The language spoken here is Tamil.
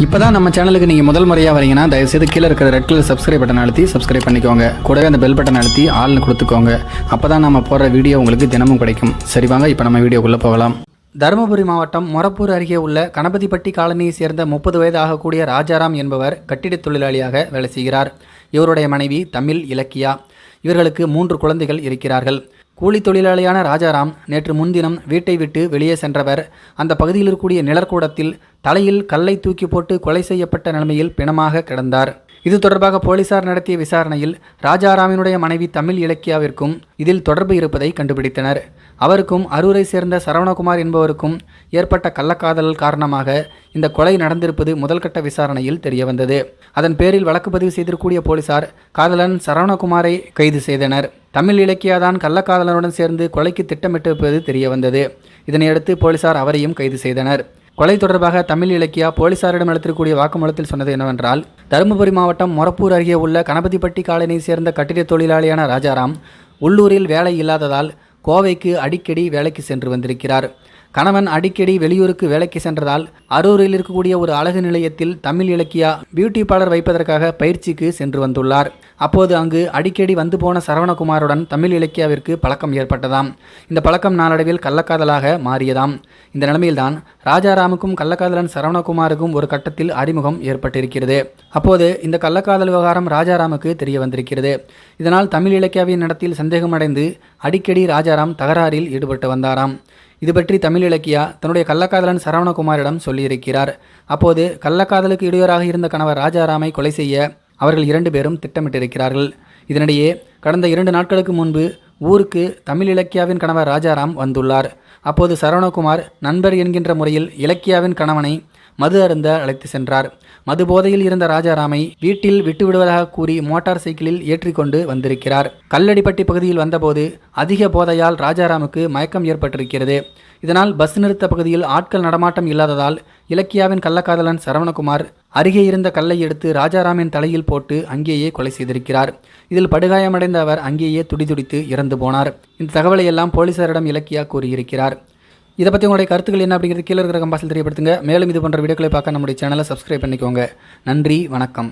இப்போ தான் நம்ம சேனலுக்கு நீங்கள் முதல் முறையாக வரீங்கன்னா தயவுசெய்து கீழே இருக்கிற ரெட் கலர் சப்ஸ்கிரைப் பட்டன் அழுத்தி சப்ஸ்கிரைப் பண்ணிக்கோங்க. கூடவே அந்த பெல் பட்டன் அழுத்தி ஆள்னு கொடுத்துக்கோங்க. அப்போ தான் நம்ம போடுற வீடியோ உங்களுக்கு தினமும் கிடைக்கும். சரி வாங்க இப்போ நம்ம வீடியோக்குள்ளே போகலாம். தருமபுரி மாவட்டம் மொரப்பூர் அருகே உள்ள கணபதிப்பட்டி காலனியை சேர்ந்த 30 வயது ஆகக்கூடிய ராஜாராம் என்பவர் கட்டிட தொழிலாளியாக வேலை செய்கிறார். இவருடைய மனைவி தமிழ் இலக்கியா. இவர்களுக்கு 3 குழந்தைகள் இருக்கிறார்கள். கூலி தொழிலாளியான ராஜாராம் நேற்று முன்தினம் வீட்டை விட்டு வெளியே சென்றவர் அந்த பகுதியில் இருக்கக்கூடிய நிழற்கூடத்தில் தலையில் கல்லை தூக்கி போட்டு கொலை செய்யப்பட்ட நிலைமையில் பிணமாக கிடந்தார். இது தொடர்பாக போலீசார் நடத்திய விசாரணையில் ராஜாராமினுடைய மனைவி தமிழ் இலக்கியாவிற்கும் இதில் தொடர்பு இருப்பதை கண்டுபிடித்தனர். அவருக்கும் அரூரை சேர்ந்த சரவணகுமார் என்பவருக்கும் ஏற்பட்ட கள்ளக்காதல் காரணமாக இந்த கொலை நடந்திருப்பது முதல்கட்ட விசாரணையில் தெரியவந்தது. அதன் பேரில் வழக்கு பதிவு செய்திருக்கூடிய போலீசார் காதலன் சரவணகுமாரை கைது செய்தனர். தமிழ் இலக்கியாதான் கள்ளக்காதலனுடன் சேர்ந்து கொலைக்கு திட்டமிட்டிருப்பது தெரியவந்தது. இதனையடுத்து போலீசார் அவரையும் கைது செய்தனர். கொலை தொடர்பாக தமிழ் இலக்கியா போலீசாரிடம் அளித்திருக்கூடிய வாக்குமூலத்தில் சொன்னது என்னவென்றால், தருமபுரி மாவட்டம் மொரப்பூர் அருகே உள்ள கணபதிப்பட்டி காலனியை சேர்ந்த கட்டிட தொழிலாளியான ராஜாராம் உள்ளூரில் வேலை இல்லாததால் கோவைக்கு அடிக்கடி வேலைக்கு சென்று வந்திருக்கிறார். கணவன் அடிக்கடி வெளியூருக்கு வேலைக்கு சென்றதால் அரூரில் இருக்கக்கூடிய ஒரு அழகு நிலையத்தில் தமிழ் இலக்கியா பியூட்டி பார்லர் வைப்பதற்காக பயிற்சிக்கு சென்று வந்துள்ளார். அப்போது அங்கு அடிக்கடி வந்து போன சரவணகுமாருடன் தமிழ் இலக்கியாவிற்கு பழக்கம் ஏற்பட்டதாம். இந்த பழக்கம் நாளடைவில் கள்ளக்காதலாக மாறியதாம். இந்த நிலைமையில்தான் ராஜாராமுக்கும் கள்ளக்காதலன் சரவணகுமாருக்கும் ஒரு கட்டத்தில் அறிமுகம் ஏற்பட்டிருக்கிறது. அப்போது இந்த கள்ளக்காதல் விவகாரம் ராஜாராமுக்கு தெரிய வந்திருக்கிறது. இதனால் தமிழ் இலக்கியாவின் நடத்தில் சந்தேகமடைந்து அடிக்கடி ராஜாராம் தகராறில் ஈடுபட்டு வந்தாராம். இது பற்றி தமிழ் இலக்கியா தன்னுடைய கள்ளக்காதலன் சரவணகுமாரிடம் சொல்லியிருக்கிறார். அப்போது கள்ளக்காதலுக்கு இடையூறாக இருந்த கணவர் ராஜாராமை கொலை செய்ய அவர்கள் 2 பேரும் திட்டமிட்டிருக்கிறார்கள். இதனிடையே கடந்த 2 நாட்களுக்கு முன்பு ஊருக்கு தமிழ் இலக்கியாவின் கணவர் ராஜாராம் வந்துள்ளார். அப்போது சரவணகுமார் நண்பர் என்கின்ற முறையில் இலக்கியாவின் கணவனை மது அருந்த அழைத்து சென்றார். மது போதையில் இருந்த ராஜாராமை வீட்டில் விட்டுவிடுவதாக கூறி மோட்டார் சைக்கிளில் ஏற்றிக்கொண்டு வந்திருக்கிறார். கல்லடிப்பட்டி பகுதியில் வந்தபோது அதிக போதையால் ராஜாராமுக்கு மயக்கம் ஏற்பட்டிருக்கிறது. இதனால் பஸ் நிறுத்த பகுதியில் ஆட்கள் நடமாட்டம் இல்லாததால் இலக்கியாவின் கள்ளக்காதலன் சரவணகுமார் அருகே இருந்த கல்லை எடுத்து ராஜாராமின் தலையில் போட்டு அங்கேயே கொலை செய்திருக்கிறார். இதில் படுகாயமடைந்த அவர் அங்கேயே துடிதுடித்து இறந்து போனார். இந்த தகவலை எல்லாம் போலீசாரிடம் இலக்கியா கூறியிருக்கிறார். இதை பற்றி உங்களுடைய கருத்துக்கள் என்ன அப்படிங்கிறது கீழே இருக்கிற கம்பாஸில் தெரியப்படுத்துங்க. மேலும் இது போன்ற வீடியோக்களை பார்க்க நம்முடைய சேனலை சப்ஸ்கிரைப் பண்ணிக்கோங்க. நன்றி, வணக்கம்.